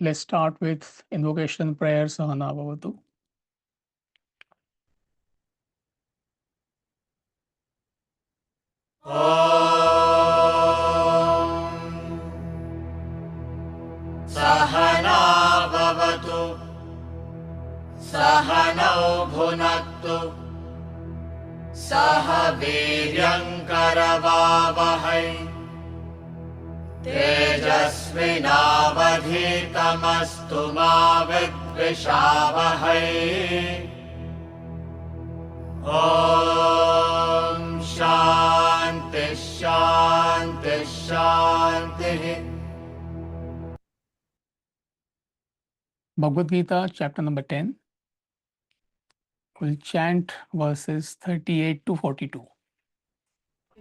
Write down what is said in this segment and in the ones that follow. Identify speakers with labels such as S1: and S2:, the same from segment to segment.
S1: Let's start with invocation prayer. Sahana Bhavatu.
S2: सहना भवतु सहनौ भुनक्तु सह वीर्यङ्करवावहै तेजस्विनावधीतमस्तु मा विद्विषावहै ॐ शान्ति शान्ति शान्तिः.
S1: Bhagavad Gita, chapter number 10. We'll chant verses 38 to 42.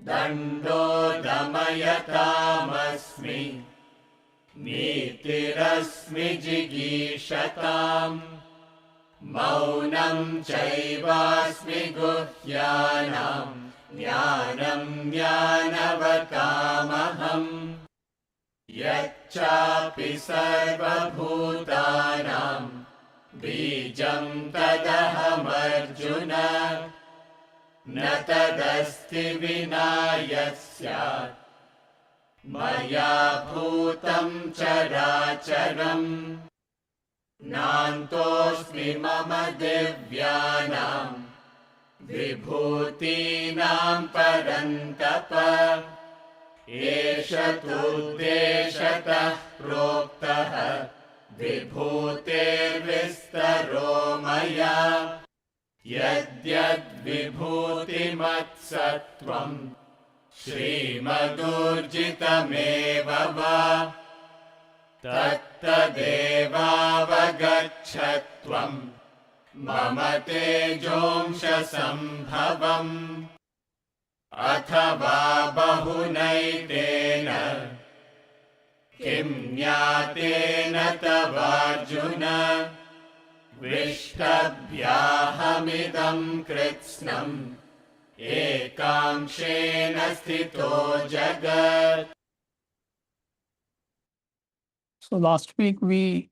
S2: दण्डो दमयतामस्मि नीतिरस्मि जिगीषताम् मौनं चैवास्मि गुह्यानां ज्ञानं ज्ञानवतामहम् यच्चापि सर्वभूतानां बीजं तदहमर्जुन न तदस्ति विना यस्यात् मया भूतं चराचरम् नान्तोऽस्मि मम दिव्यानां विभूतीनां परन्तप एष तुद्देशतः प्रोक्तः विभूतेर्विस्तरो मया यद्यद्विभूतिमत्सत्त्वं श्रीमदूर्जितमेव वा तत्तदेवावगच्छत्वं मम तेजोंशसम्भवम् अथवा बहुनैतेन किं ज्ञातेन तवार्जुन विष्टभ्याहमिदं कृत्स्नम् एकांशेन स्थितो जगत्.
S1: So last week we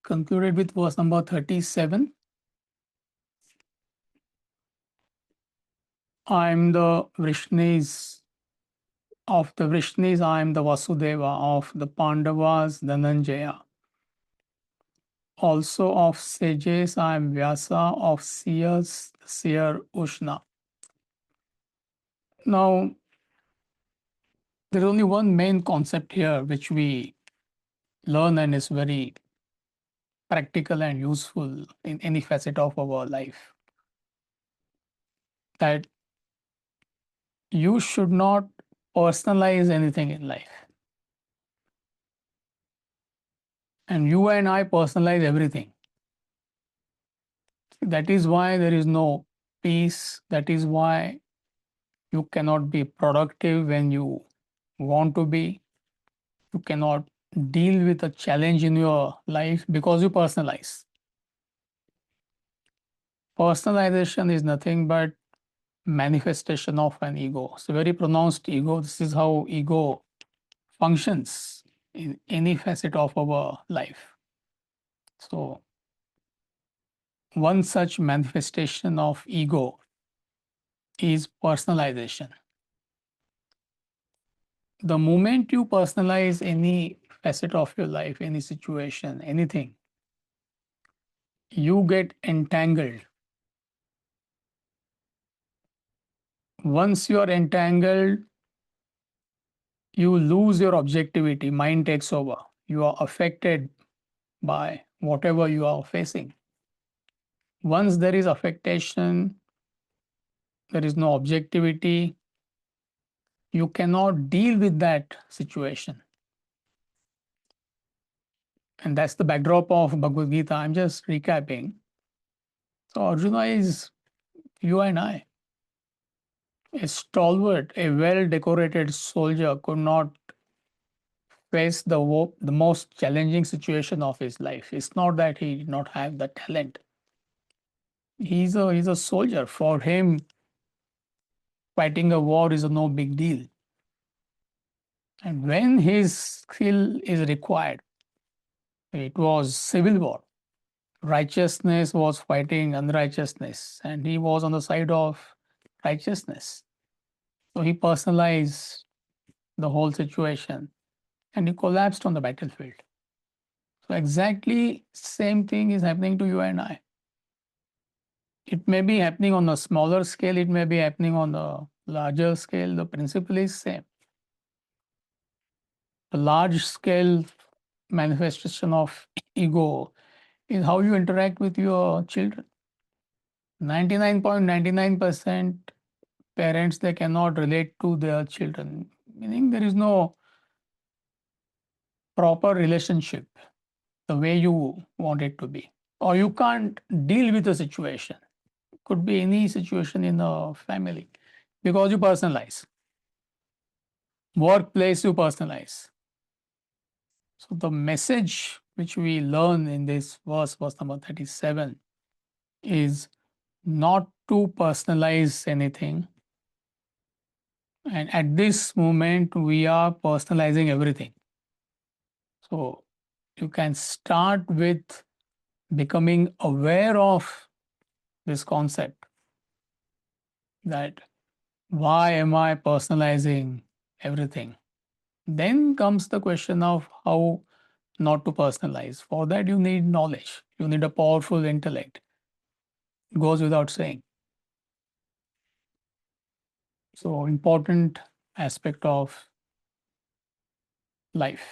S1: concluded with verse number 37. I am the Vrishnis. Of the Vrishnis, I am the Vasudeva. Of the Pandavas, Dhananjaya. Also of sages, I am Vyasa. Of seers, seer Ushna. Now, there is only one main concept here which we learn and is very practical and useful in any facet of our life. That you should not personalize anything in life. And you and I personalize everything. That is why there is no peace. That is why you cannot be productive when you want to be. You cannot deal with a challenge in your life because you personalize. Personalization is nothing but manifestation of an ego. It's a very pronounced ego. This is how ego functions in any facet of our life. So, one such manifestation of ego is personalization. The moment you personalize any facet of your life, any situation, anything, you get entangled. Once you are entangled, you lose your objectivity, mind takes over. You are affected by whatever you are facing. Once there is affectation, there is no objectivity, you cannot deal with that situation. And that's the backdrop of Bhagavad Gita. I'm just recapping. So Arjuna is you and I. A stalwart, a well-decorated soldier could not face the most challenging situation of his life. It's not that he did not have the talent. He's a soldier. For him, fighting a war is no big deal. And when his skill is required, It was civil war. Righteousness was fighting unrighteousness, and he was on the side of righteousness. So he personalized the whole situation and he collapsed on the battlefield. So exactly same thing is happening to you and I. It may be happening on a smaller scale, it may be happening on a larger scale. The principle is same. The large scale manifestation of ego is how you interact with your children. 99.99% parents, they cannot relate to their children, meaning there is no proper relationship the way you want it to be, or you can't deal with the situation. Could be any situation in a family because you personalize. Workplace, you personalize. So the message which we learn in this verse number 37, is not to personalize anything. And at this moment, we are personalizing everything. So you can start with becoming aware of this concept, that why am I personalizing everything? Then comes the question of how not to personalize. For that, you need knowledge, you need a powerful intellect. It goes without saying. So, important aspect of life,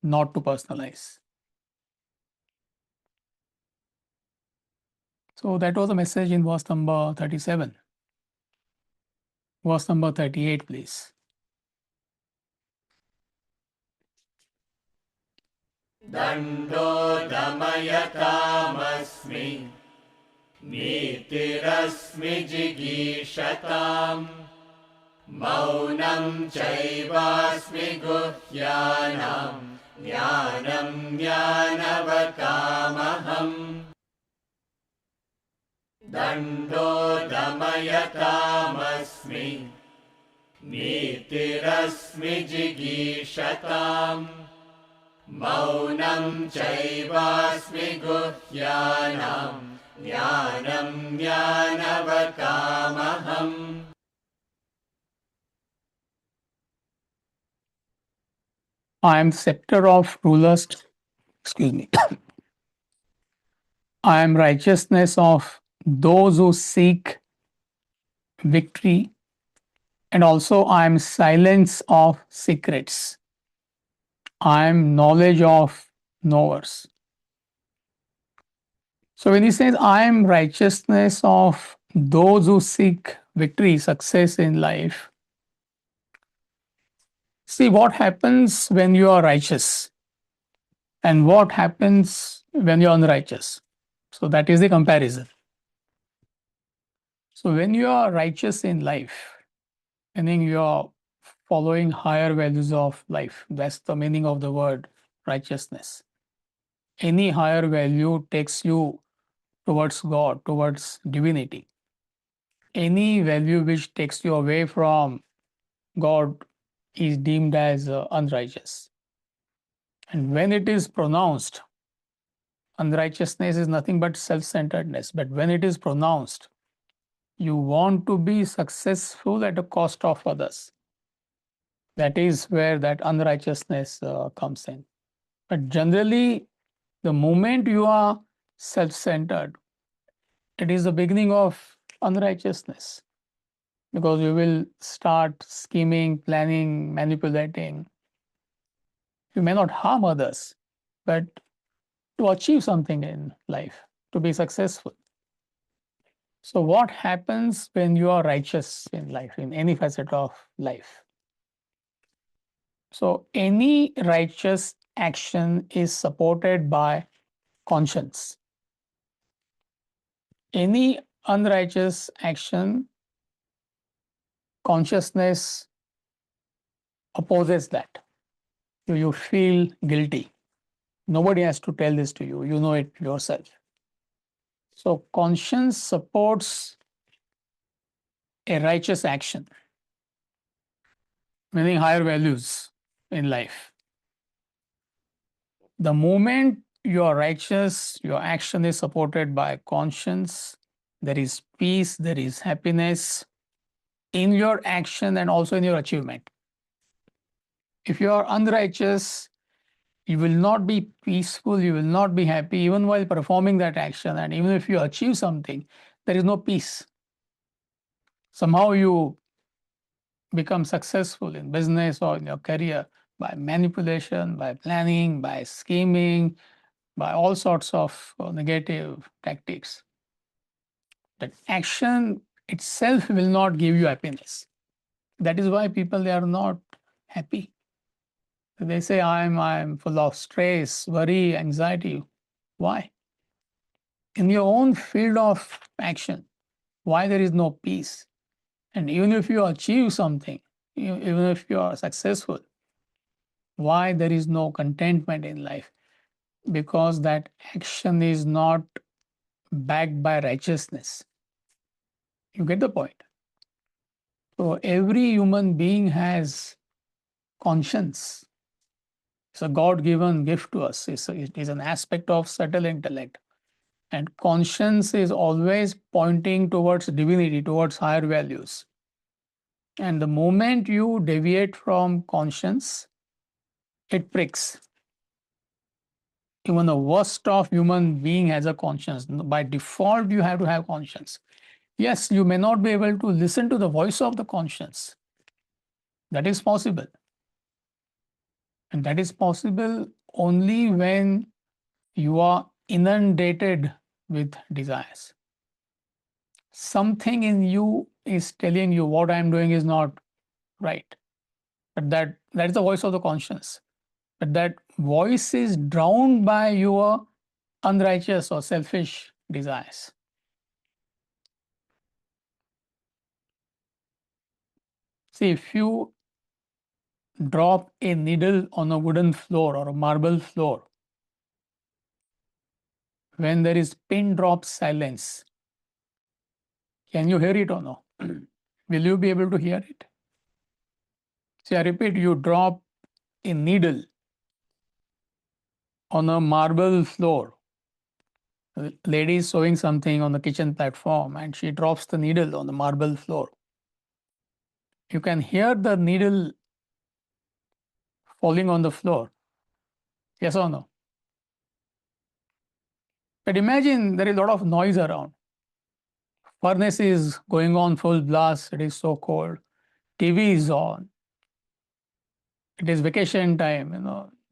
S1: not to personalize. So, that was a message in verse number 37. Verse number 38, please.
S2: दण्डोदमयतामस्मि नीतिरस्मि जिगीषताम् मौनं चैवास्मि गुह्यानां ज्ञानं ज्ञानवतामहम् दण्डोदमयतामस्मि नीतिरस्मि जिगीषताम् मौनं चैवास्मि गुह्यानां ज्ञानं ज्ञानवतामहम्
S1: I am scepter of rulers, I am righteousness of those who seek victory, and also I am silence of secrets. I am knowledge of knowers. So when he says, I am righteousness of those who seek victory, success in life, see what happens when you are righteous and what happens when you are unrighteous. So that is the comparison. So when you are righteous in life, meaning you are following higher values of life, that's the meaning of the word righteousness. Any higher value takes you towards God, towards divinity. Any value which takes you away from God is deemed as unrighteous. And when it is pronounced, unrighteousness is nothing but self centeredness. But when it is pronounced, you want to be successful at the cost of others. That is where that unrighteousness comes in. But generally, the moment you are self centered, it is the beginning of unrighteousness, because you will start scheming, planning, manipulating. You may not harm others, but to achieve something in life, to be successful. So, what happens when you are righteous in life, in any facet of life? So, any righteous action is supported by conscience. Any unrighteous action, consciousness opposes that. You feel guilty. Nobody has to tell this to you, you know it yourself. So, conscience supports a righteous action, meaning higher values in life. The moment you are righteous, your action is supported by conscience, there is peace, there is happiness in your action and also in your achievement. If you are unrighteous, you will not be peaceful, you will not be happy even while performing that action. And even if you achieve something, there is no peace. Somehow you become successful in business or in your career by manipulation, by planning, by scheming, by all sorts of negative tactics. That action itself will not give you happiness. That is why people, they are not happy. They say, I'm full of stress, worry, anxiety. Why? In your own field of action, why there is no peace? And even if you achieve something, even if you are successful, why there is no contentment in life? Because that action is not backed by righteousness. You get the point? So every human being has conscience. It's a God-given gift to us. It is an aspect of subtle intellect. And conscience is always pointing towards divinity, towards higher values. And the moment you deviate from conscience, it pricks. Even the worst of human being has a conscience. By default, you have to have conscience. Yes, you may not be able to listen to the voice of the conscience. That is possible. And that is possible only when you are inundated with desires. Something in you is telling you what I'm doing is not right. But that is the voice of the conscience. But that voice is drowned by your unrighteous or selfish desires. See, if you drop a needle on a wooden floor or a marble floor, when there is pin drop silence, can you hear it or no? Will you be able to hear it? See, I repeat, you drop a needle on a marble floor. A lady is sewing something on the kitchen platform and she drops the needle on the marble floor. You can hear the needle falling on the floor. Yes or no? But imagine there is a lot of noise around. Furnace is going on full blast. It is so cold. TV is on. It is vacation time.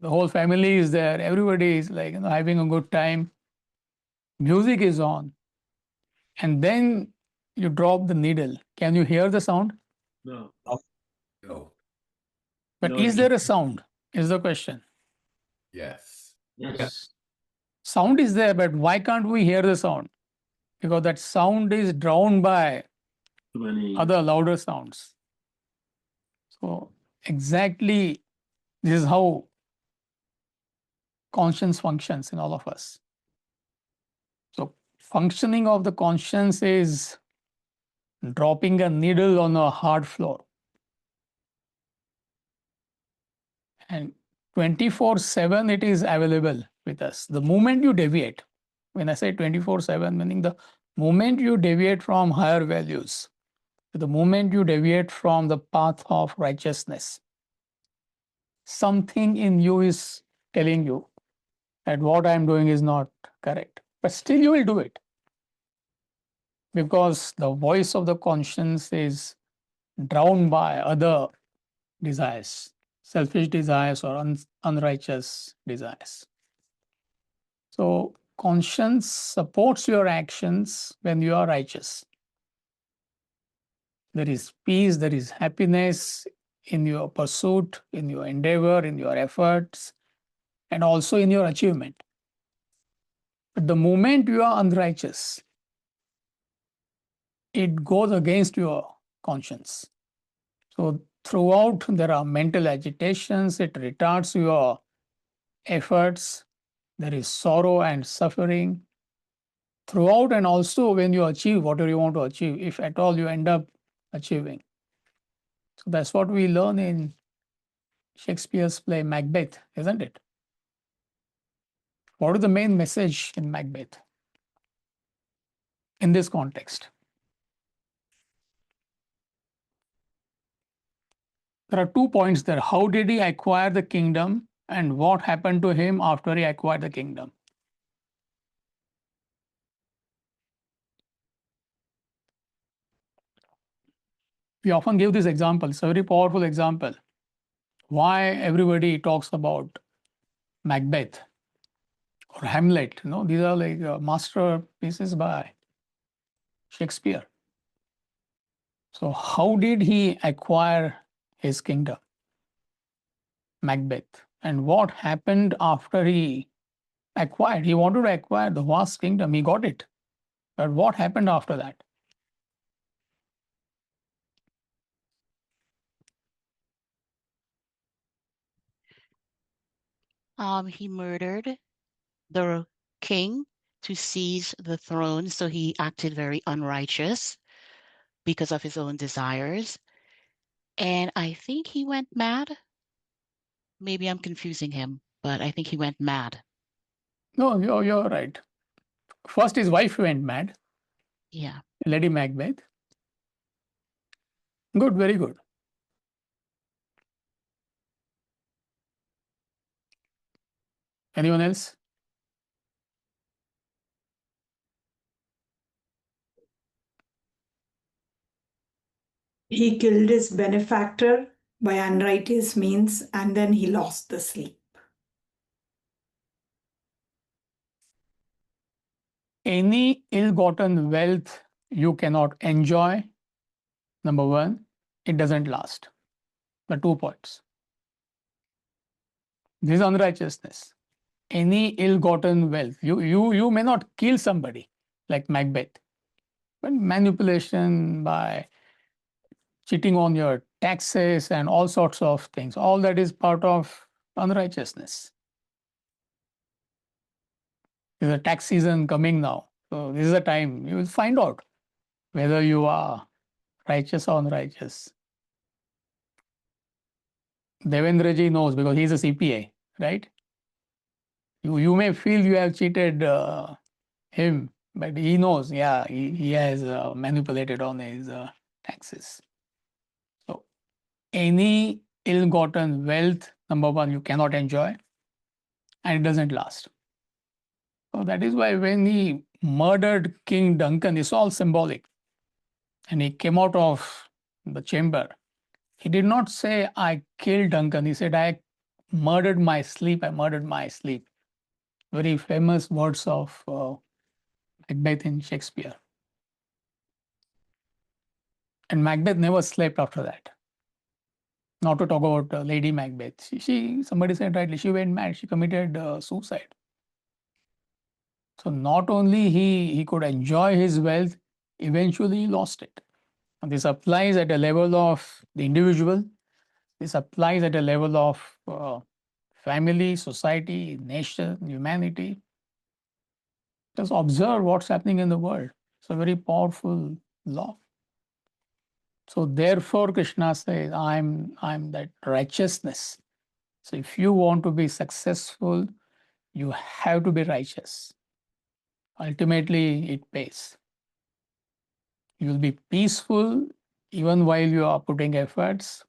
S1: The whole family is there. Everybody is like having a good time. Music is on, and then you drop the needle. Can you hear the sound?
S2: No.
S3: No.
S1: But
S2: No,
S1: is there a sound? Is the question.
S3: Yes.
S2: Yes.
S1: Sound is there, but why can't we hear the sound? Because that sound is drowned by
S2: Too many.
S1: other louder sounds. So exactly this is how conscience functions in all of us. So functioning of the conscience is dropping a needle on a hard floor. And 24/7 it is available with us. The moment you deviate, when I say 24/7, meaning the moment you deviate from higher values, the moment you deviate from the path of righteousness, something in you is telling you that what I'm doing is not correct. But still you will do it because the voice of the conscience is drowned by other desires, selfish desires or unrighteous desires. So conscience supports your actions when you are righteous. There is peace, there is happiness in your pursuit, in your endeavor, in your efforts, and also in your achievement. But the moment you are unrighteous, it goes against your conscience. So throughout there are mental agitations, it retards your efforts, there is sorrow and suffering throughout, and also when you achieve whatever you want to achieve, if at all you end up achieving. So that's what we learn in Shakespeare's play Macbeth, isn't it? What is the main message in Macbeth in this context? There are 2 points there. How did he acquire the kingdom, and what happened to him after he acquired the kingdom? We often give this example. It's a very powerful example. Why everybody talks about Macbeth or Hamlet? These are like masterpieces by Shakespeare. So how did he acquire his kingdom, Macbeth? And what happened after he acquired? He wanted to acquire the vast kingdom. He got it. But what happened after that?
S4: He murdered the king to seize the throne, so he acted very unrighteous because of his own desires. And I think he went mad. Maybe I'm confusing him, but I think he went mad.
S1: No, you're right. First, his wife went mad,
S4: Yeah.
S1: Lady Macbeth. Good, very good. Anyone else?
S5: He killed his benefactor by unrighteous means and then he lost the sleep.
S1: Any ill-gotten wealth you cannot enjoy, number one, it doesn't last. The 2 points. This is unrighteousness. Any ill-gotten wealth. You may not kill somebody like Macbeth, but manipulation by cheating on your taxes and all sorts of things, all that is part of unrighteousness. There's a tax season coming now. So this is the time you will find out whether you are righteous or unrighteous. Devendra ji knows because he's a CPA, right? You may feel you have cheated him, but he knows, yeah, he has manipulated on his taxes. So any ill-gotten wealth, number one, you cannot enjoy, and it doesn't last. So that is why when he murdered King Duncan, it's all symbolic. And he came out of the chamber. He did not say, I killed Duncan. He said, I murdered my sleep. I murdered my sleep. Very famous words of Macbeth in Shakespeare. And Macbeth never slept after that. Not to talk about Lady Macbeth. Somebody said rightly, she went mad. She committed suicide. So not only he could enjoy his wealth, eventually he lost it. And this applies at a level of the individual. This applies at a level of family, society, nation, humanity. Just observe what's happening in the world. It's a very powerful law. So therefore, Krishna says, I'm that righteousness. So if you want to be successful, you have to be righteous. Ultimately, it pays. You will be peaceful even while you are putting efforts.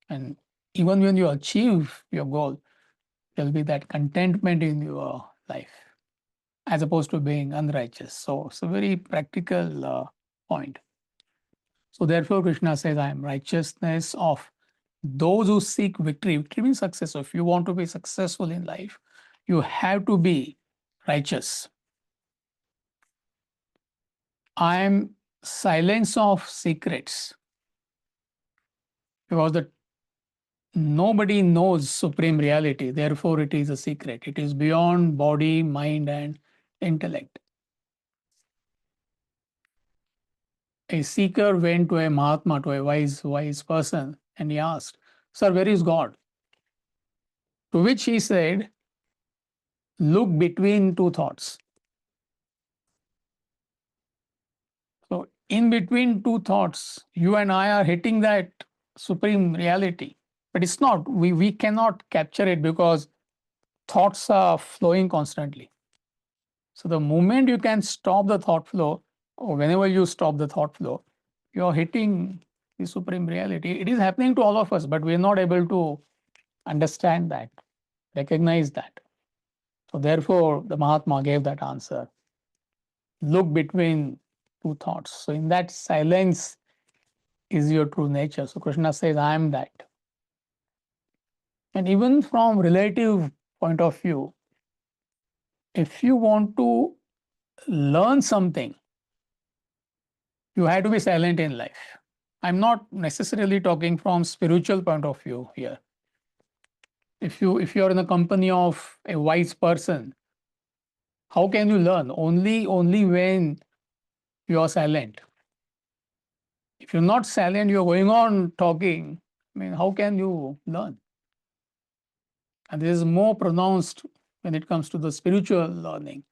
S1: And even when you achieve your goal, there will be that contentment in your life as opposed to being unrighteous. So it's a very practical point. So therefore, Krishna says, I am righteousness of those who seek victory. Victory means success. So if you want to be successful in life, you have to be righteous. I am silence of secrets, because nobody knows supreme reality. Therefore, it is a secret. It is beyond body, mind, and intellect. A seeker went to a Mahatma, to a wise person, and he asked, Sir, where is God? To which he said, look between two thoughts. So in between two thoughts, you and I are hitting that supreme reality. But it's not. We cannot capture it because thoughts are flowing constantly. So the moment you can stop the thought flow, or whenever you stop the thought flow, you're hitting the supreme reality. It is happening to all of us, but we're not able to understand that, recognize that. So therefore, the Mahatma gave that answer. Look between two thoughts. So in that silence is your true nature. So Krishna says, I am that. And even from relative point of view, if you want to learn something, you have to be silent in life. I'm not necessarily talking from spiritual point of view here. If you're in the company of a wise person, how can you learn? Only when you are silent. If you're not silent, you're going on talking. I mean, how can you learn? And this is more pronounced when it comes to the spiritual learning.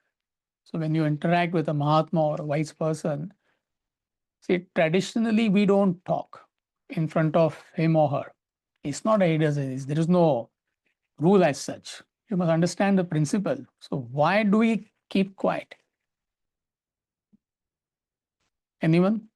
S1: So when you interact with a Mahatma or a wise person, see, traditionally we don't talk in front of him or her. It's not a disease. There is no rule as such. You must understand the principle. So why do we keep quiet? Anyone?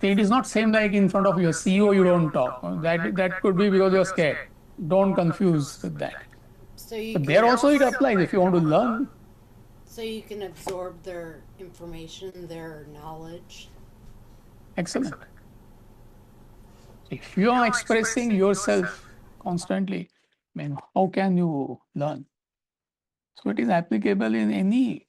S1: See, it is not same like in front of your CEO you don't talk. That could be because you're scared. Don't confuse with that.
S6: So you
S1: But
S6: can
S1: there also it applies. If you want to learn,
S6: so you can absorb their information, their knowledge.
S1: excellent. If you are expressing yourself constantly, I mean, how can you learn? So it is applicable in any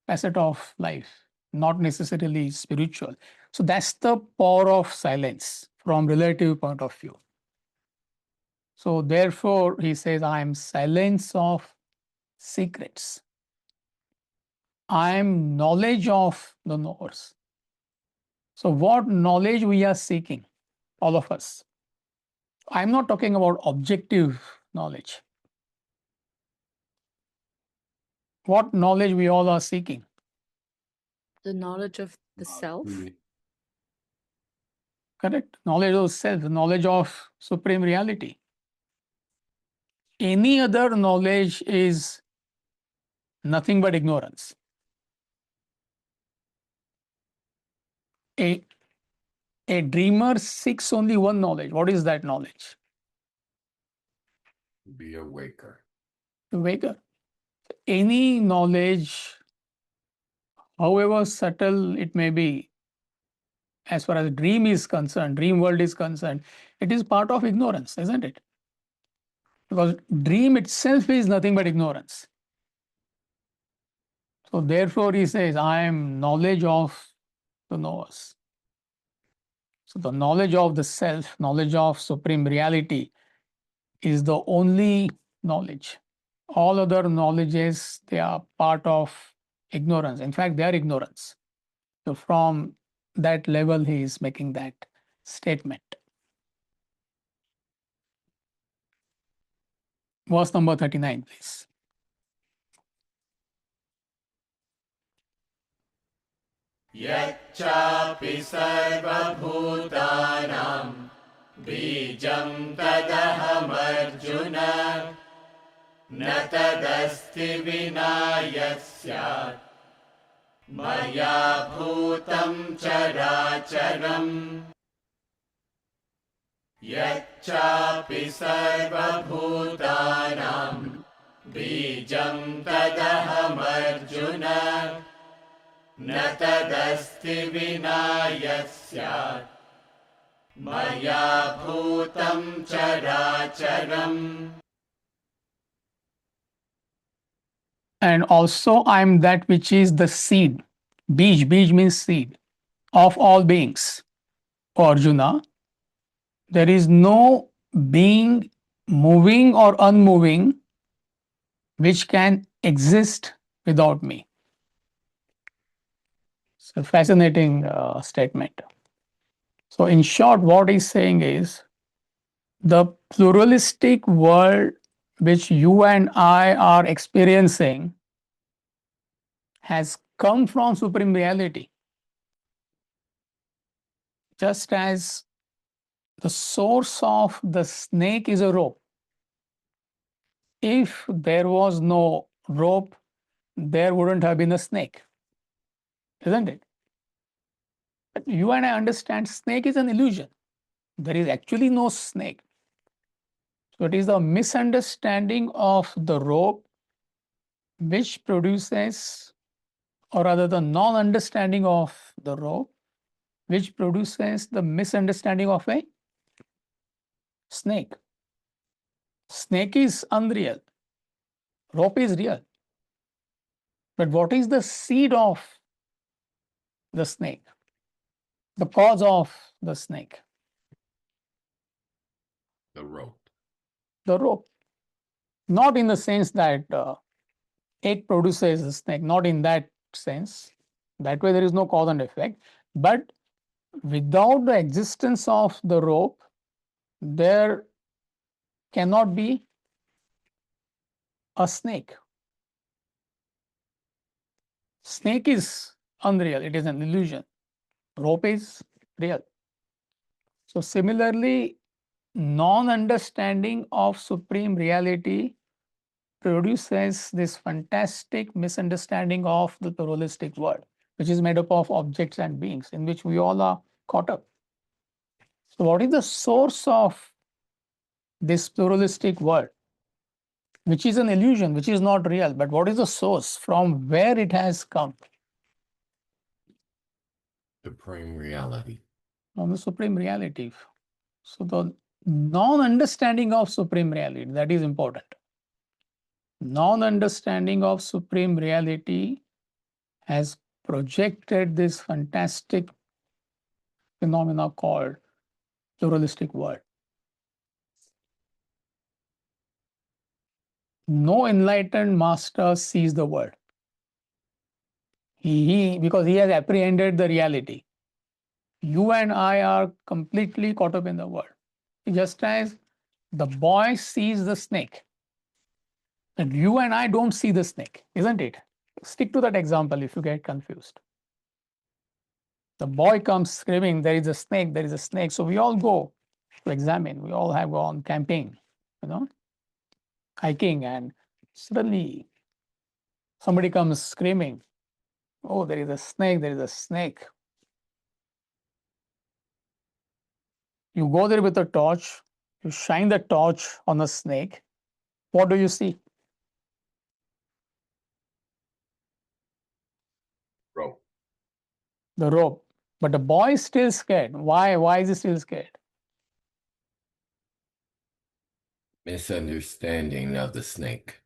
S1: facet of life, not necessarily spiritual. So that's the power of silence from relative point of view. So therefore, he says, I am silence of secrets. I am knowledge of the knowers. So what knowledge we are seeking, all of us? I'm not talking about objective knowledge. What knowledge we all are seeking?
S7: The knowledge of the self.
S1: Correct? Knowledge of self, knowledge of supreme reality. Any other knowledge is nothing but ignorance. A, a dreamer seeks only one knowledge. What is that knowledge?
S3: Be a waker.
S1: The waker. Any knowledge, however subtle it may be, as far as dream is concerned, dream world is concerned, it is part of ignorance, isn't it? Because dream itself is nothing but ignorance. So therefore he says, I am knowledge of the knowers. So the knowledge of the self, knowledge of supreme reality is the only knowledge. All other knowledges, they are part of ignorance. In fact, they are ignorance. So from that level, he is making that statement. Verse number 39, please.
S2: यच्चापि सर्वभूतानां बीजं तदहमर्जुन न तदस्ति विना यस्यात् मया भूतं चराचरम् यच्चापि सर्वभूतानां बीजं तदहमर्जुन न तदस्ति विना यस्यात् मया भूतं चराचरम्.
S1: And also I am that which is the seed. Bij means seed of all beings. O Arjuna, there is no being moving or unmoving which can exist without me. It's a fascinating statement. So in short, what he's saying is the pluralistic world which you and I are experiencing has come from supreme reality. Just as the source of the snake is a rope. If there was no rope, there wouldn't have been a snake, isn't it? But you and I understand snake is an illusion. There is actually no snake. So it is the misunderstanding of the rope which produces, or rather the non-understanding of the rope, which produces the misunderstanding of a snake. Snake is unreal. Rope is real. But what is the seed of the snake? The cause of the snake?
S3: The rope.
S1: The rope. Not in the sense that it produces a snake, not in that sense. That way there is no cause and effect. But without the existence of the rope, there cannot be a snake. Snake is unreal, it is an illusion. Rope is real. So similarly, non-understanding of supreme reality produces this fantastic misunderstanding of the pluralistic world, which is made up of objects and beings, in which we all are caught up. So what is the source of this pluralistic world, which is an illusion, which is not real? But what is the source, from where it has come?
S3: Supreme reality.
S1: From the supreme reality. So the non-understanding of supreme reality, that is important. Non-understanding of supreme reality has projected this fantastic phenomena called pluralistic world. No enlightened master sees the world. Because he has apprehended the reality. You and I are completely caught up in the world. Just as the boy sees the snake, and you and I don't see the snake, isn't it? Stick to that example if you get confused. The boy comes screaming, there is a snake, there is a snake. So we all go to examine. We all have gone camping, hiking, and suddenly somebody comes screaming, oh, there is a snake, there is a snake. You go there with a torch, you shine the torch on the snake. What do you see?
S3: Rope.
S1: The rope. But the boy is still scared. Why? Why is he still scared?
S3: Misunderstanding of the snake.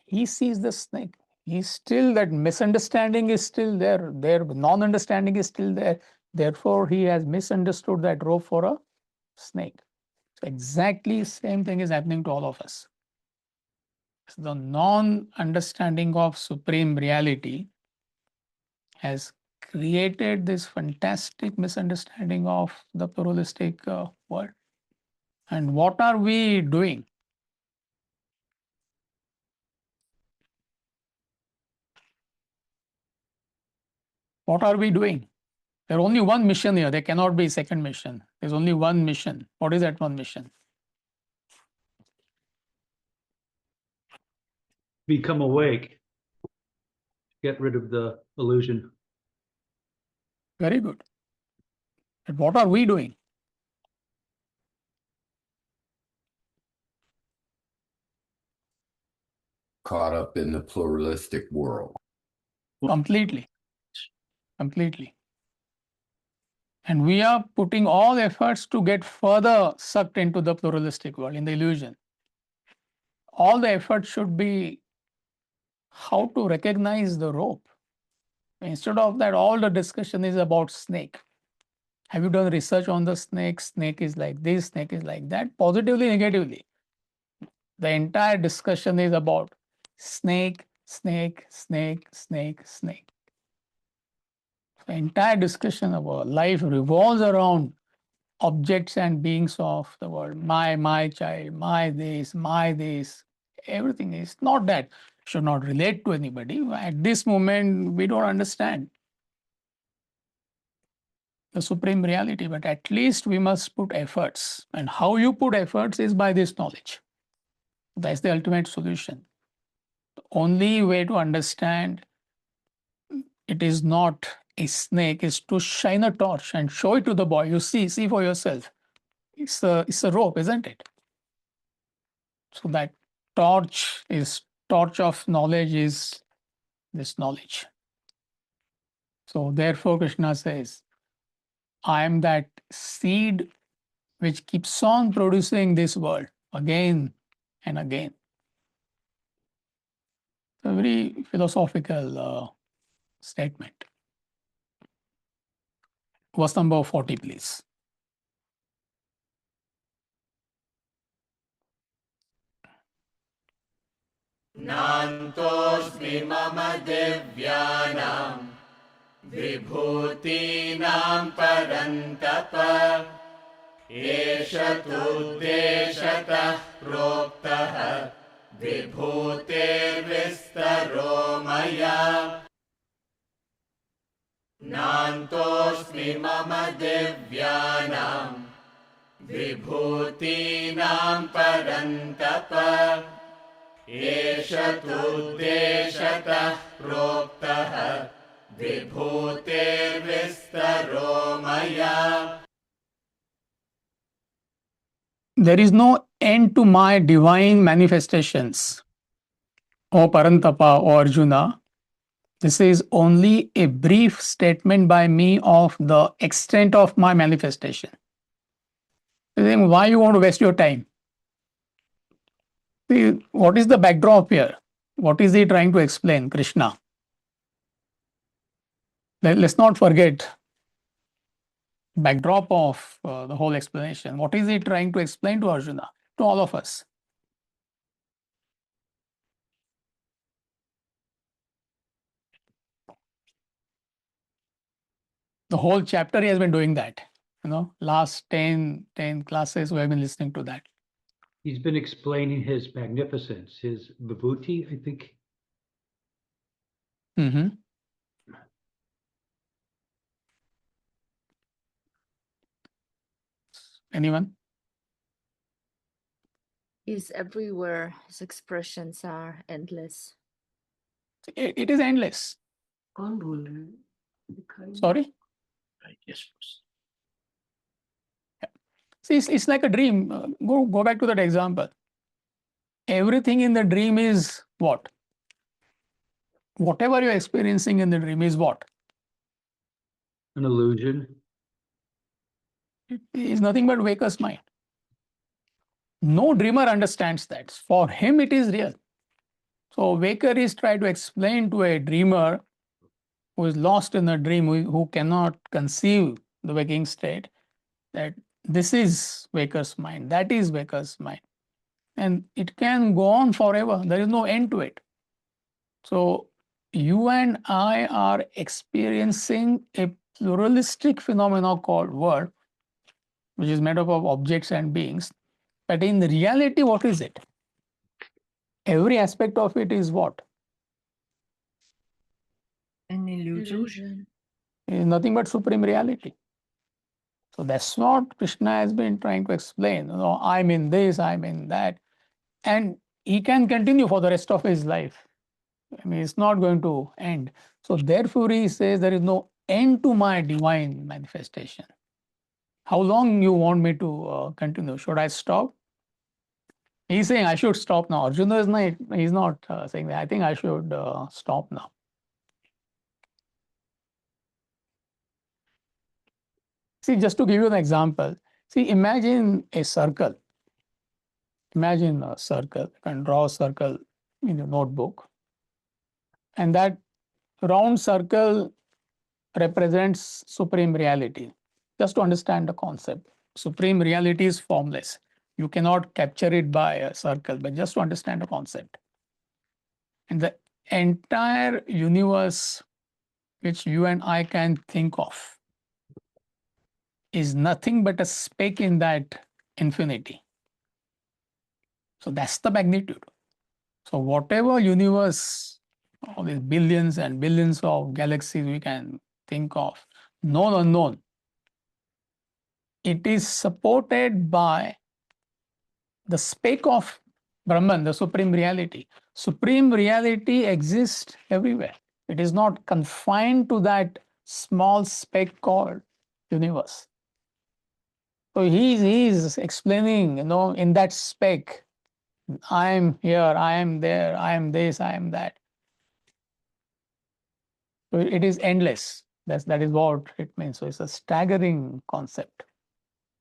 S1: He sees the snake. He's still, that misunderstanding is still there. Their non-understanding is still there. Therefore, he has misunderstood that rope for a snake. So exactly same thing is happening to all of us. So the non-understanding of supreme reality has created this fantastic misunderstanding of the pluralistic world. And what are we doing? What are we doing? There's only one mission here. There cannot be a second mission. There's only one mission. What is that one mission?
S8: Become awake. Get rid of the illusion.
S1: Very good. But what are we doing?
S3: Caught up in the pluralistic world.
S1: Completely. Completely. And we are putting all efforts to get further sucked into the pluralistic world, in the illusion. All the effort should be how to recognize the rope. Instead of that, all the discussion is about snake. Have you done research on the snake? Snake is like this, snake is like that, positively, negatively. The entire discussion is about snake, snake, snake, snake, snake. The entire discussion of our life revolves around objects and beings of the world. My child, my this. Everything is not that. Should not relate to anybody. At this moment, we don't understand. the supreme reality, but at least we must put efforts. And how you put efforts is by this knowledge. That's the ultimate solution. The only way to understand it is not a snake is to shine a torch and show it to the boy. You see for yourself. It's a rope, isn't it? So that torch of knowledge is this knowledge. So therefore Krishna says, I am that seed which keeps on producing this world again and again. A very philosophical statement. Verse number 40, please.
S2: नान्तोऽस्मि मम दिव्यानां विभूतीनां परन्तप एष तुद्देशतः प्रोक्तः विभूतेर्विस्तरो मया नान्तोऽस्मि मम दिव्यानां विभूतीनां परन्तप एष तुद्देशतः प्रोक्तः विभूतेर्विस्तरो मया.
S1: There is no end to my divine manifestations, O Parantapa, O Arjuna. This is only a brief statement by me of the extent of my manifestation. You think, why you want to waste your time? See, what is the backdrop here? What is he trying to explain, Krishna? Let's not forget backdrop of the whole explanation. What is he trying to explain to Arjuna, to all of us? The whole chapter he has been doing that. Last 10 classes we have been listening to that.
S8: He's been explaining his magnificence, his vibhuti, I think.
S1: Mm-hmm. Anyone?
S7: Is everywhere. His expressions are endless.
S1: It is endless. Sorry?
S8: Yes.
S1: See, it's like a dream. Go back to that example. Everything in the dream is what? Whatever you're experiencing in the dream is what?
S8: An illusion.
S1: It is nothing but waker's mind. No dreamer understands that. For him, it is real. So waker is trying to explain to a dreamer who is lost in a dream, who cannot conceive the waking state, that this is waker's mind, that is waker's mind. And it can go on forever. There is no end to it. So you and I are experiencing a pluralistic phenomenon called world, which is made up of objects and beings. But in reality, what is it? Every aspect of it is what?
S7: An illusion.
S1: It is nothing but supreme reality. So that's what Krishna has been trying to explain. I'm in this, I'm in that. And he can continue for the rest of his life. I mean, it's not going to end. So therefore, he says there is no end to my divine manifestation. How long you want me to continue? Should I stop? He's saying I should stop now. Arjuna is not, he's not saying that. I think I should stop now. See, just to give you an example, see, imagine a circle. Imagine a circle. You can draw a circle in your notebook. And that round circle represents supreme reality. Just to understand the concept. Supreme reality is formless. You cannot capture it by a circle, but just to understand the concept. And the entire universe which you and I can think of is nothing but a speck in that infinity. So that's the magnitude. So whatever universe, all these billions and billions of galaxies we can think of, known, unknown, it is supported by the speck of Brahman, the supreme reality. Supreme reality exists everywhere. It is not confined to that small speck called universe. So he is explaining, in that speck, I am here, I am there, I am this, I am that. So it is endless. That is what it means. So it's a staggering concept.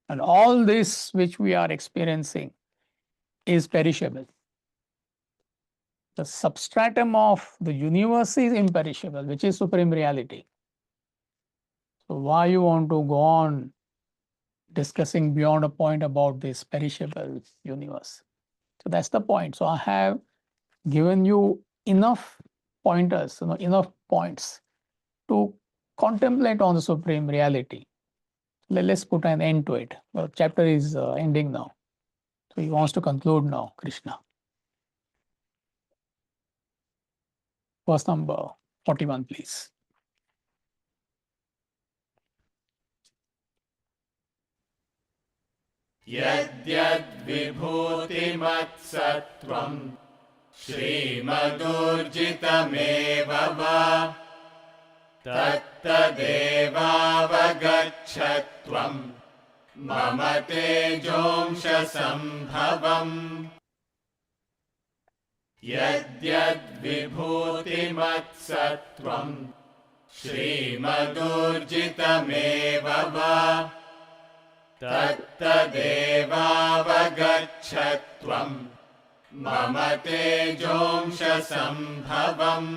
S1: And all this which we are experiencing is perishable. The substratum of the universe is imperishable, which is supreme reality. So why you want to go on discussing beyond a point about this perishable universe? So that's the point. So I have given you enough pointers, enough points to contemplate on the supreme reality. Let's put an end to it. The chapter is ending now. So he wants to conclude now, Krishna. Verse number 41, please.
S2: यद्यद्विभूतिमत्सत्त्वम् श्रीमदूर्जितमेव वा तत्तदेवावगच्छत्वम् मम तेजोंशसम्भवम् यद्यद्विभूतिमत्सत्त्वम् श्रीमदूर्जितमेव वा तत्तदेवावगच्छत्वम् मम तेजोंशसम्भवम्.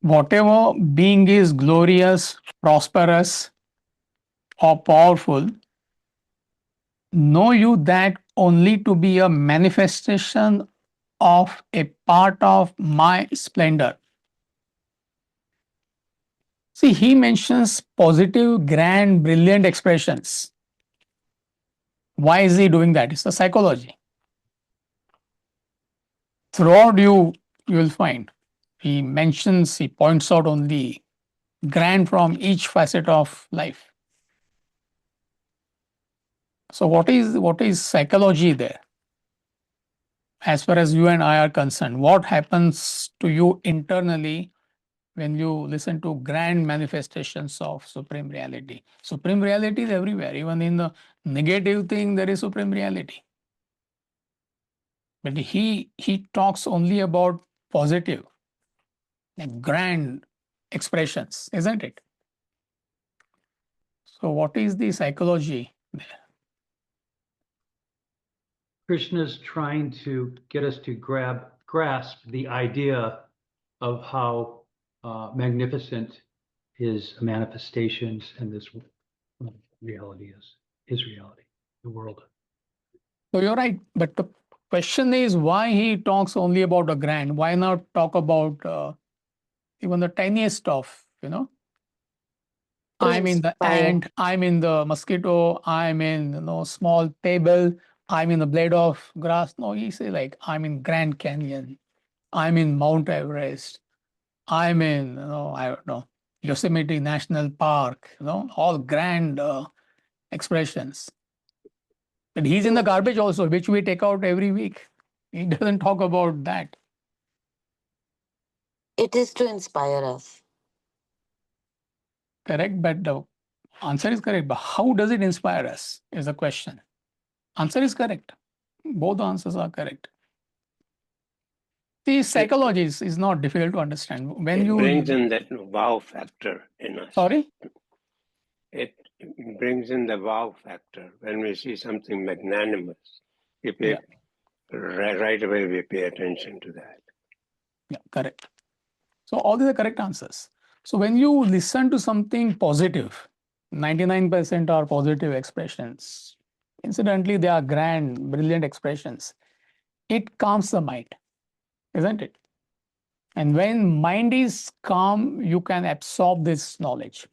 S1: Whatever being is glorious, prosperous, or powerful, know you that only to be a manifestation of a part of my splendor. See, he mentions positive, grand, brilliant expressions. Why is he doing that? It's the psychology. Throughout you will find he points out only grand from each facet of life. So what is psychology there? As far as you and I are concerned, what happens to you internally when you listen to grand manifestations of supreme reality? Supreme reality is everywhere. Even in the negative thing, there is supreme reality. But he talks only about positive and grand expressions, isn't it? So what is the psychology there?
S8: Krishna's trying to get us to grasp the idea of how magnificent his manifestations and this reality is, his reality, the world.
S1: So you're right, but the question is why he talks only about the grand? Why not talk about even the tiniest of, I'm in the ant, I'm in the mosquito, I'm in small pebble, I'm in the blade of grass. No, he say like I'm in Grand Canyon, I'm in Mount Everest, I'm in I don't know, Yosemite National Park, all grand expressions. But he's in the garbage also, which we take out every week. He doesn't talk about that.
S9: It is to inspire us.
S1: Correct, but the answer is correct. But how does it inspire us is the question. Answer is correct. Both answers are correct. The psychology is not difficult to understand. When
S10: it
S1: you
S10: brings in that wow factor in us.
S1: Sorry?
S10: It brings in the wow factor when we see something magnanimous. We pay, right away we pay attention to that.
S1: Yeah, correct. So all these are correct answers. So when you listen to something positive, 99% are positive expressions. Incidentally, they are grand, brilliant expressions. It calms the mind, isn't it? And when mind is calm, you can absorb this knowledge.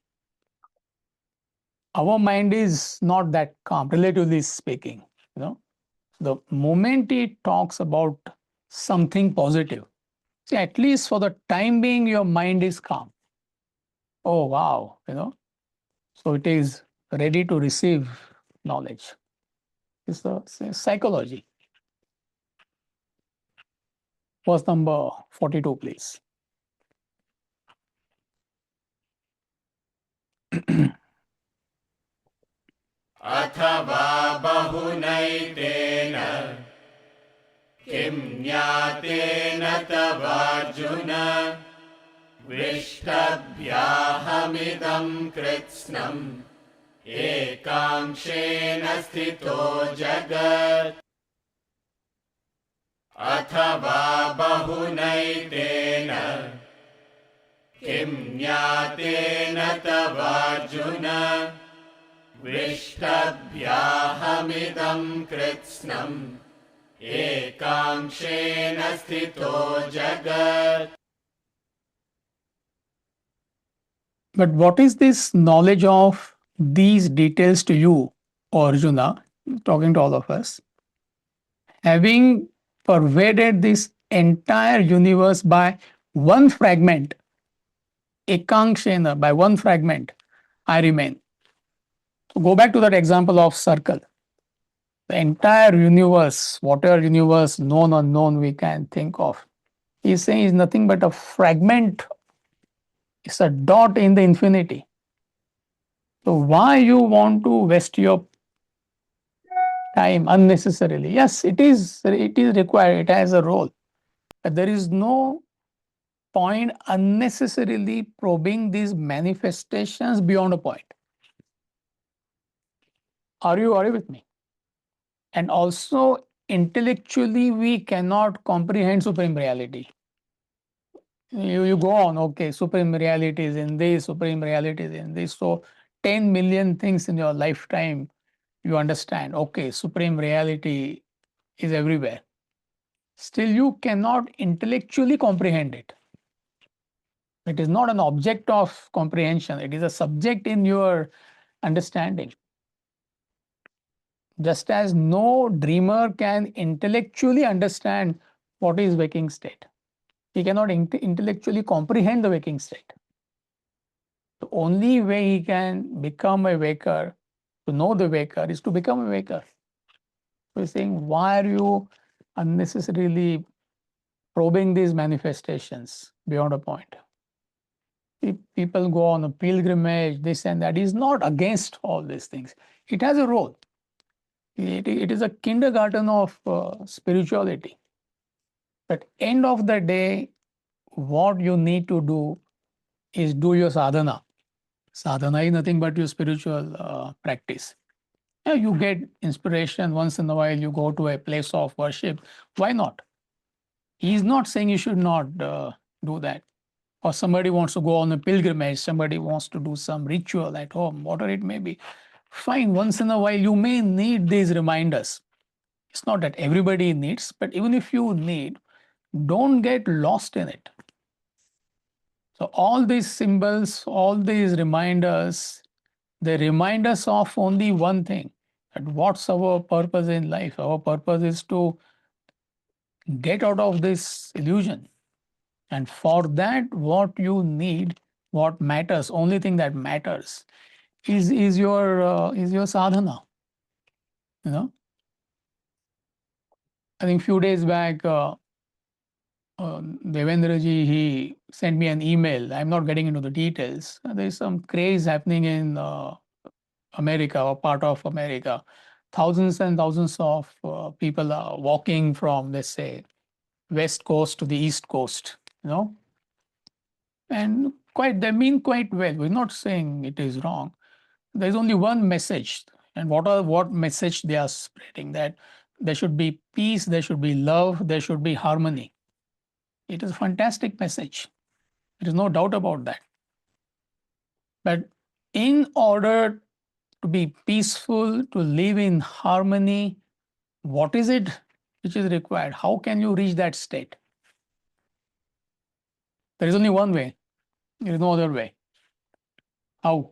S1: Our mind is not that calm, relatively speaking. The moment it talks about something positive, see, at least for the time being, your mind is calm. Oh, wow, So it is ready to receive knowledge. It's the psychology. Verse number 42, please.
S2: अथवा बहुनैतेन किं ज्ञातेन तवार्जुन विष्टभ्याहमिदं कृत्स्नम् एकांशेन स्थितो जगत् अथवा बहुनैतेन किं ज्ञातेन तवार्जुन विष्टभ्याहमिदं कृत्स्नम् एकांशेन स्थितो जगत्.
S1: But what is this knowledge of these details to you, O Arjuna, talking to all of us, having pervaded this entire universe by one fragment, ekankshena, by one fragment, I remain. So go back to that example of circle. The entire universe, whatever universe, known or unknown, we can think of, he's saying is nothing but a fragment. It's a dot in the infinity. So why you want to waste your time unnecessarily? Yes, it is required. It has a role, but there is no point unnecessarily probing these manifestations beyond a point. Are you with me? And also intellectually we cannot comprehend supreme reality. You go on, okay, supreme reality is in this, supreme reality is in this. So 10 million things in your lifetime you understand, okay, supreme reality is everywhere. Still you cannot intellectually comprehend it. It is not an object of comprehension, it is a subject in your understanding. Just as no dreamer can intellectually understand what is waking state. He cannot intellectually comprehend the waking state. The only way he can become a waker, to know the waker, is to become a waker. So he's saying, why are you unnecessarily probing these manifestations beyond a point? People go on a pilgrimage, this and that. He's not against all these things. It has a role. It is a kindergarten of spirituality. But end of the day, what you need to do is do your sadhana. Sadhana is nothing but your spiritual practice. You get inspiration once in a while, you go to a place of worship. Why not? He's not saying you should not do that. Or somebody wants to go on a pilgrimage, somebody wants to do some ritual at home, whatever it may be. Fine, once in a while, you may need these reminders. It's not that everybody needs, but even if you need, don't get lost in it. So all these symbols, all these reminders, they remind us of only one thing, that what's our purpose in life? Our purpose is to get out of this illusion. And for that, what you need, what matters, only thing that matters is your sadhana. You know, I think few days back, Devendraji, he sent me an email. I'm not getting into the details. There's some craze happening in America or part of America. Thousands and thousands of people are walking from, let's say, west coast to the east coast. You know, and they mean quite well. We're not saying it is wrong. There's only one message, and what message they are spreading? That there should be peace, there should be love, there should be harmony. It is a fantastic message. There is no doubt about that. But in order to be peaceful, to live in harmony, what is it which is required? How can you reach that state? There is only one way. There is no other way. How?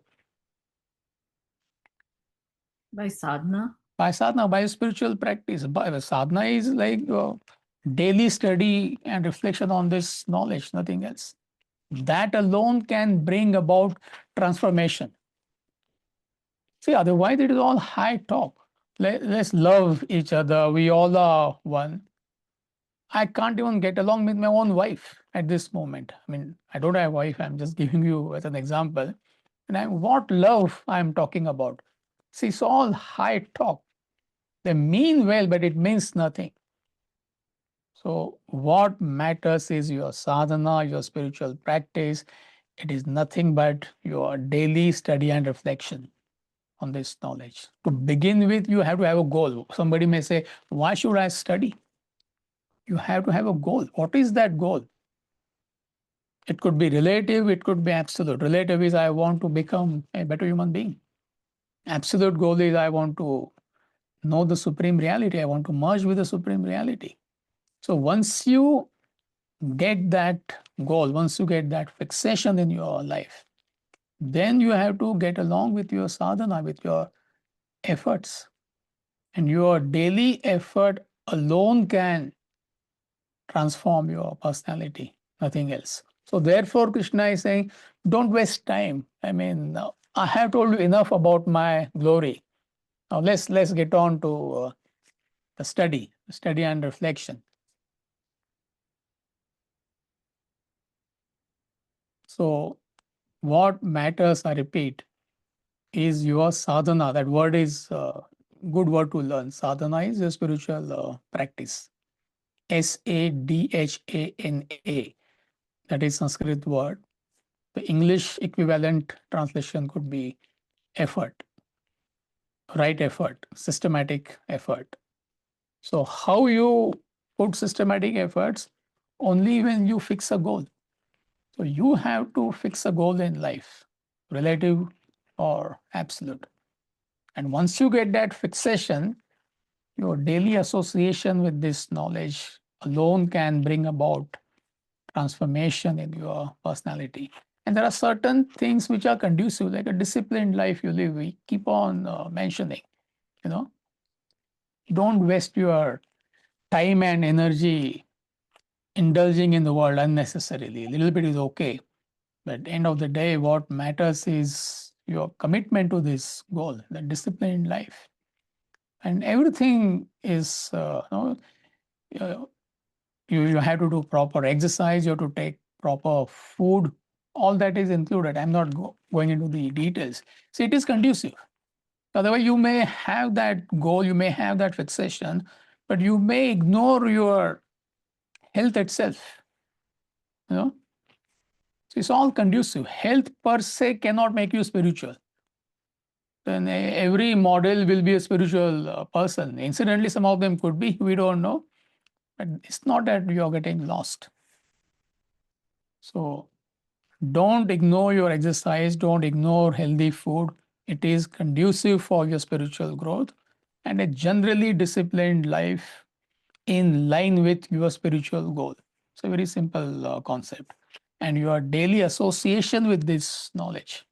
S7: By sadhana.
S1: By sadhana, by spiritual practice. Sadhana is like daily study and reflection on this knowledge, nothing else. That alone can bring about transformation. See, otherwise it is all high talk. Let's love each other. We all are one. I can't even get along with my own wife at this moment. I mean, I don't have a wife. I'm just giving you as an example. And what love I'm talking about? See, it's all high talk. They mean well, but it means nothing. So what matters is your sadhana, your spiritual practice. It is nothing but your daily study and reflection on this knowledge. To begin with, you have to have a goal. Somebody may say, why should I study? You have to have a goal. What is that goal? It could be relative, it could be absolute. Relative is I want to become a better human being. Absolute goal is I want to know the supreme reality. I want to merge with the supreme reality. So once you get that goal, once you get that fixation in your life, then you have to get along with your sadhana, with your efforts. And your daily effort alone can transform your personality, nothing else. So therefore, Krishna is saying, don't waste time. I mean, I have told you enough about my glory. Now let's get on to the study and reflection. So what matters, I repeat, is your sadhana. That word is a good word to learn. Sadhana is a spiritual practice. Sadhana. That is Sanskrit word. The English equivalent translation could be effort, right effort, systematic effort. So how you put systematic efforts? Only when you fix a goal. So you have to fix a goal in life, relative or absolute. And once you get that fixation, your daily association with this knowledge alone can bring about transformation in your personality. And there are certain things which are conducive, like a disciplined life you live. We keep on mentioning, don't waste your time and energy indulging in the world unnecessarily. A little bit is okay. But at the end of the day, what matters is your commitment to this goal, the disciplined life. And everything is, you have to do proper exercise, you have to take proper food, all that is included. I'm not going into the details. So it is conducive. Otherwise, you may have that goal, you may have that fixation, but you may ignore your health itself. So it's all conducive. Health per se cannot make you spiritual. Then every model will be a spiritual person. Incidentally, some of them could be, we don't know. But it's not that you're getting lost. So don't ignore your exercise, don't ignore healthy food. It is conducive for your spiritual growth, and a generally disciplined life in line with your spiritual goal. It's a very simple concept. And your daily association with this knowledge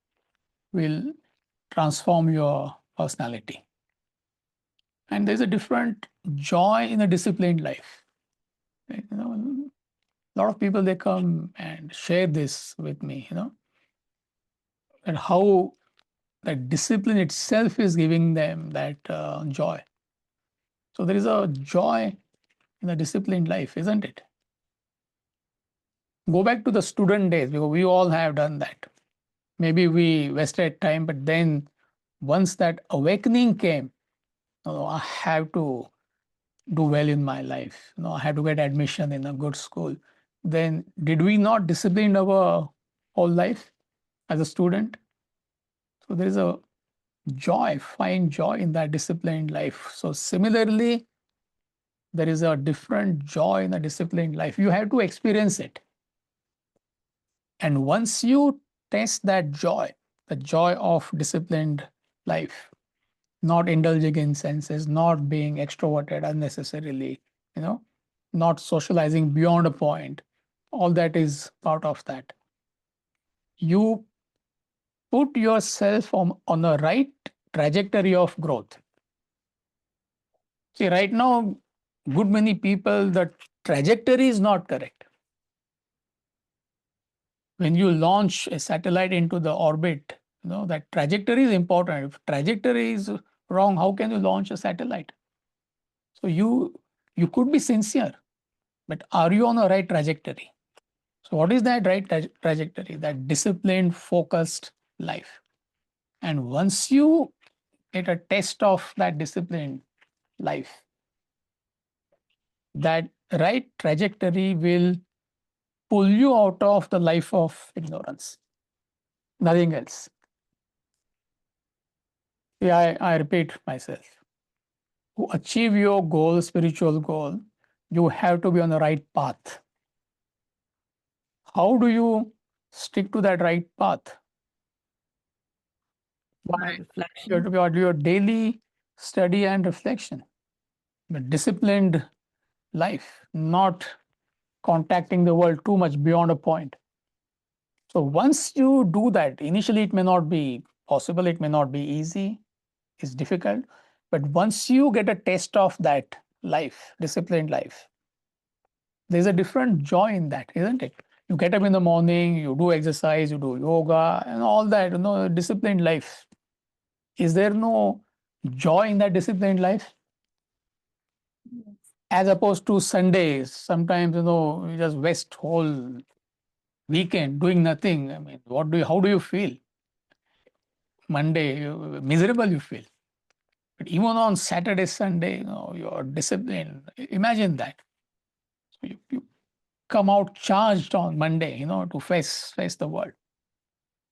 S1: will transform your personality. And there's a different joy in a disciplined life. A lot of people, they come and share this with me, and how that discipline itself is giving them that joy. So there is a joy in a disciplined life, isn't it? Go back to the student days, because we all have done that. Maybe we wasted time, but then once that awakening came, I have to do well in my life. I have to get admission in a good school. Then did we not discipline our whole life as a student? So there is a joy, find joy in that disciplined life. So similarly, there is a different joy in a disciplined life. You have to experience it. And once you taste that joy, the joy of disciplined life, not indulging in senses, not being extroverted unnecessarily, not socializing beyond a point, all that is part of that. You put yourself on a right trajectory of growth. See, right now, good many people, the trajectory is not correct. When you launch a satellite into the orbit, that trajectory is important. If trajectory is wrong, how can you launch a satellite? So you could be sincere, but are you on the right trajectory? So what is that right trajectory? That disciplined, focused life. And once you get a test of that disciplined life, that right trajectory will pull you out of the life of ignorance. Nothing else. Yeah, I repeat myself. To achieve your goal, spiritual goal, you have to be on the right path. How do you stick to that right path?
S7: By
S1: You have to
S7: reflection.
S1: be your daily study and reflection. A disciplined life, not contacting the world too much beyond a point. So once you do that, initially it may not be possible, it may not be easy, it's difficult. But once you get a taste of that life, disciplined life, there's a different joy in that, isn't it? You get up in the morning, you do exercise, you do yoga, and all that, disciplined life. Is there no joy in that disciplined life? As opposed to Sundays, sometimes, you just waste whole weekend doing nothing. I mean, how do you feel? Monday, miserable you feel. But even on Saturday, Sunday, you're disciplined. Imagine that. So you come out charged on Monday, to face the world.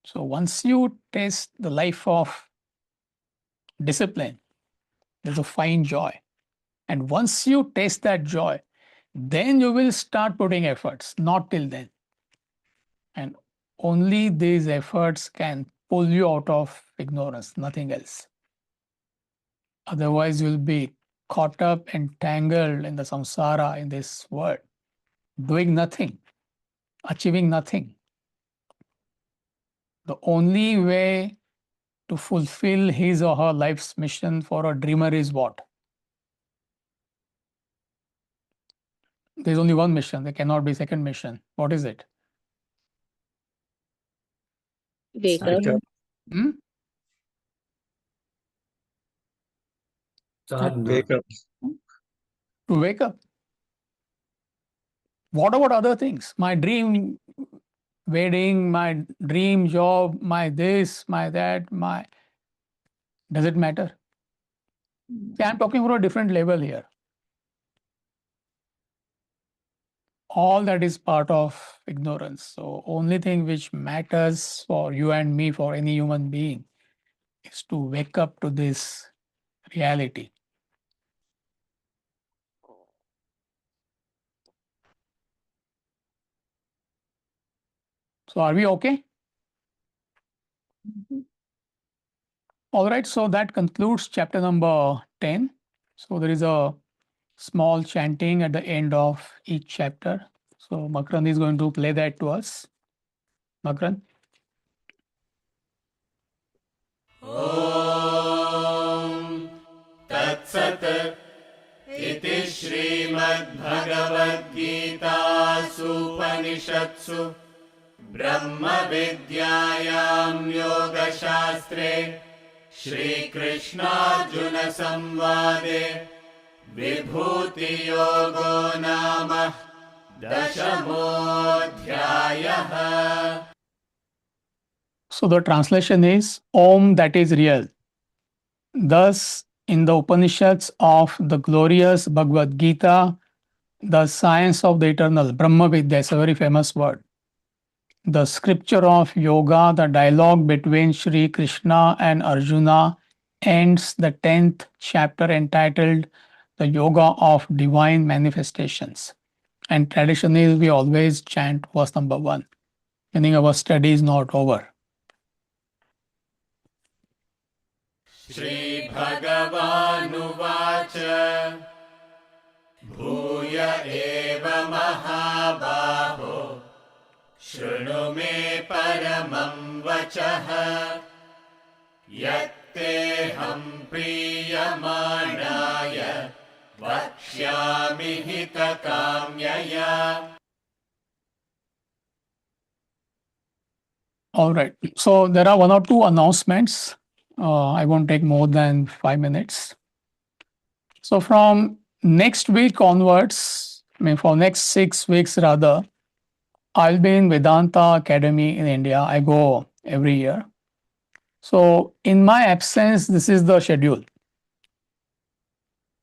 S1: So once you taste the life of discipline, there's a fine joy. And once you taste that joy, then you will start putting efforts, not till then. And only these efforts can pull you out of ignorance, nothing else. Otherwise, you'll be caught up, entangled in the samsara, in this world, doing nothing, achieving nothing. The only way to fulfill his or her life's mission for a dreamer is what? There's only one mission. There cannot be second mission. What is it?
S7: Wake up.
S1: Hmm?
S8: Sadhana.
S11: Wake up.
S1: To wake up. What about other things? My dream wedding, my dream job, my this, my that, my. Does it matter? See, I'm talking about a different level here. All that is part of ignorance. So only thing which matters for you and me, for any human being, is to wake up to this reality. So are we okay? All right, so that concludes chapter number 10. So there is a small chanting at the end of each chapter. So Makran is going to play that to us. Makran.
S2: ॐ तत्सत् इति श्रीमद्भगवद्गीतासूपनिषत्सु ब्रह्मविद्यायां योगशास्त्रे श्रीकृष्णार्जुनसंवादे विभूतियोगो नाम दशमोऽध्यायः.
S1: So the translation is Om, that is real. Thus, in the Upanishads of the glorious Bhagavad Gita, the science of the eternal, Brahma Vidya is a very famous word. The scripture of yoga, the dialogue between Sri Krishna and Arjuna, ends the 10th chapter entitled The Yoga of Divine Manifestations. And tradition is we always chant verse number 1, meaning our study is not over.
S2: श्रीभगवानुवाच भूय एव महाबाहो शृणु मे परमं वचः यत्तेऽहं प्रीयमाणाय वक्ष्यामि हितकाम्यया.
S1: All right. So there are one or two announcements. I won't take more than 5 minutes. So from next week onwards, I mean for next 6 weeks rather, I'll be in Vedanta Academy in India. I go every year. So in my absence, this is the schedule.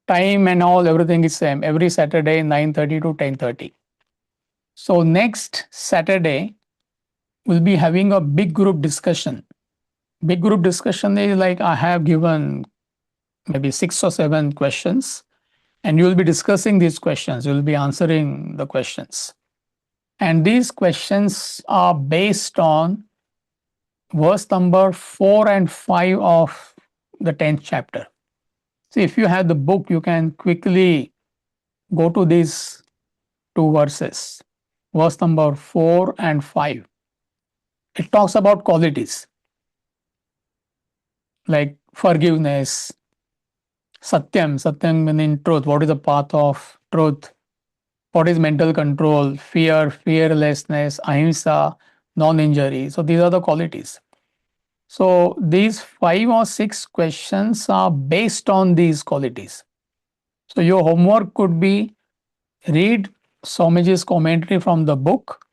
S1: Time and all, everything is same. Every Saturday, 9:30 to 10:30. So next Saturday, we'll be having a big group discussion. Big group discussion is like I have given maybe 6 or 7 questions, and you will be discussing these questions. You will be answering the questions. And these questions are based on verse number 4 and 5 of the 10th chapter. So if you have the book, you can quickly go to these two verses, verse number 4 and 5. It talks about qualities like forgiveness, satyam meaning truth. What is the path of truth? What is mental control, fear, fearlessness, ahimsa, non-injury? So these are the qualities. So these 5 or 6 questions are based on these qualities. So your homework could be read Swamiji's commentary from the book,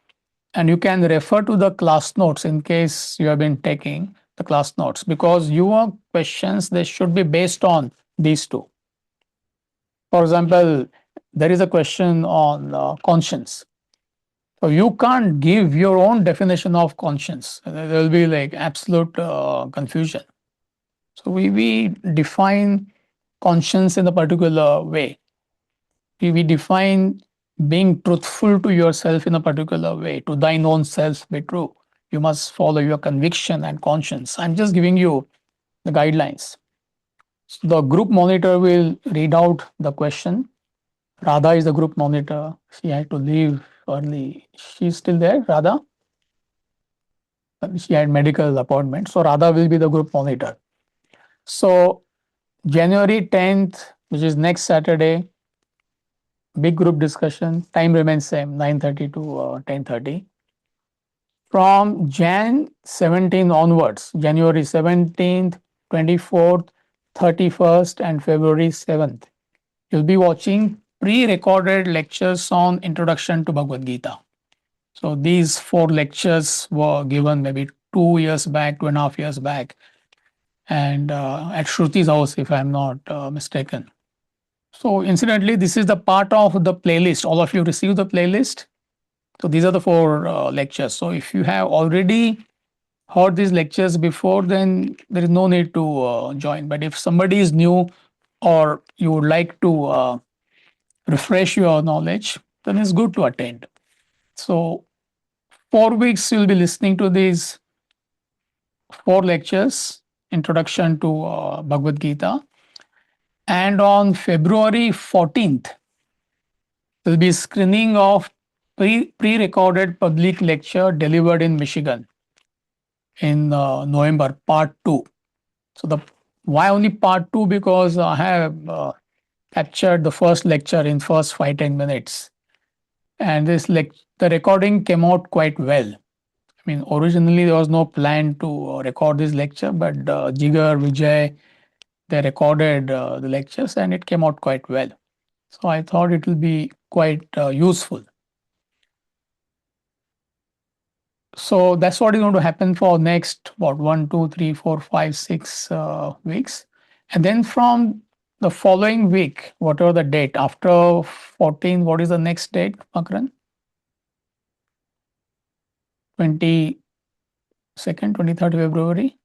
S1: and you can refer to the class notes in case you have been taking the class notes, because your questions, they should be based on these two. For example, there is a question on conscience. So you can't give your own definition of conscience. There will be like absolute confusion. So we define conscience in a particular way. We define being truthful to yourself in a particular way. To thine own self be true. You must follow your conviction and conscience. I'm just giving you the guidelines. So the group monitor will read out the question. Radha is the group monitor. She had to leave early. She's still there, Radha? She had medical appointment. So Radha will be the group monitor. So January 10th, which is next Saturday, big group discussion. Time remains same, 9:30 to 10:30. From Jan 17 onwards, January 17th, 24th, 31st, and February 7th, you'll be watching pre-recorded lectures on Introduction to Bhagavad Gita. So these 4 lectures were given maybe 2 years back, 2.5 years back, and at Shruti's house, if I'm not mistaken. So incidentally, this is the part of the playlist. All of you received the playlist. So these are the 4 lectures. So if you have already heard these lectures before, then there is no need to join. But if somebody is new or you would like to refresh your knowledge, then it's good to attend. So 4 weeks you'll be listening to these 4 lectures, Introduction to Bhagavad Gita. And on February 14th, there'll be screening of pre-recorded public lecture delivered in Michigan in November, part 2. So the why only part 2? Because I have captured the first lecture in first 5-10 minutes, and the recording came out quite well. I mean, originally there was no plan to record this lecture, but Jigar, Vijay, they recorded the lectures, and it came out quite well. So I thought it will be quite useful. So that's what is going to happen for next 1, 2, 3, 4, 5, 6 weeks. And then from the following week, whatever the date, after 14, what is the next date, Makran? 22nd, 23rd February?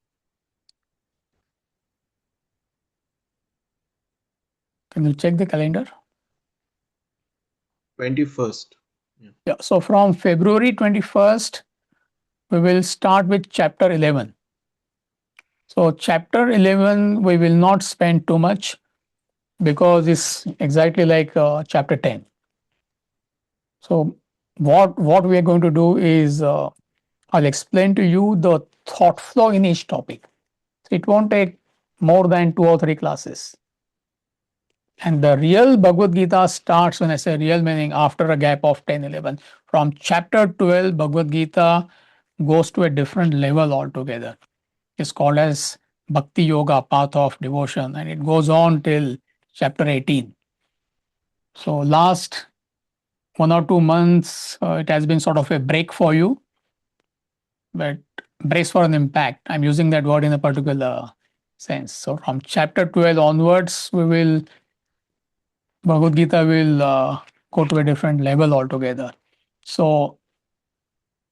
S1: Can you check the calendar?
S11: 21st.
S1: Yeah. So from February 21st, we will start with chapter 11. So chapter 11, we will not spend too much because it's exactly like chapter 10. So what we are going to do is I'll explain to you the thought flow in each topic. It won't take more than 2 or 3 classes. And the real Bhagavad Gita starts, when I say real, meaning after a gap of 10, 11. From chapter 12, Bhagavad Gita, goes to a different level altogether. It's called as Bhakti Yoga, Path of Devotion, and it goes on till chapter 18. So last 1 or 2 months, it has been sort of a break for you, but brace for an impact. I'm using that word in a particular sense. So from chapter 12 onwards, Bhagavad Gita will go to a different level altogether. So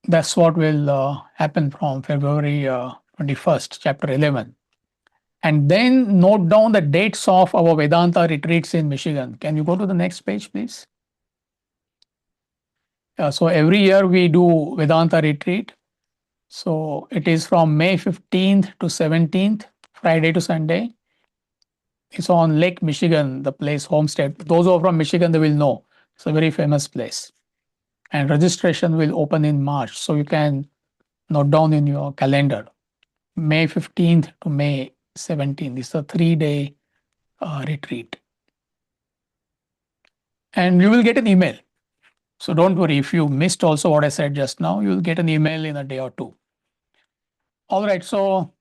S1: that's what will happen from February 21st, chapter 11. And then note down the dates of our Vedanta retreats in Michigan. Can you go to the next page, please? So every year we do Vedanta retreat. So it is from May 15th to 17th, Friday to Sunday. It's on Lake Michigan, the place Homestead. Those who are from Michigan, they will know. It's a very famous place. And registration will open in March. So you can note down in your calendar. May 15th to May 17th. It's a 3-day retreat. And you will get an email. So don't worry, if you missed also what I said just now, you will get an email in a day or two. All right, so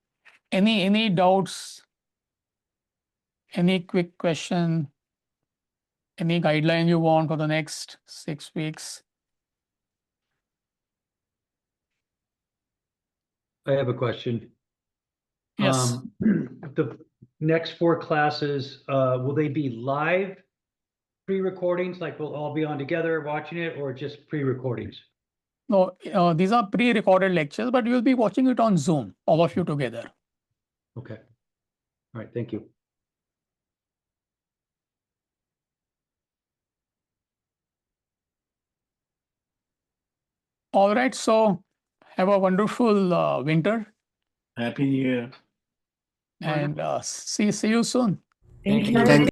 S1: any doubts, any quick question, any guideline you want for the next 6 weeks?
S8: I have a question.
S1: Yes.
S8: The next 4 classes, will they be live pre-recordings? Like we'll all be on together watching it, or just pre-recordings?
S1: No, these are pre-recorded lectures, but you will be watching it on Zoom, all of you together.
S8: Okay. All right. Thank you.
S1: All right, so have a wonderful winter.
S2: Happy New Year.
S1: And see you soon.
S5: Thank
S2: you. Thank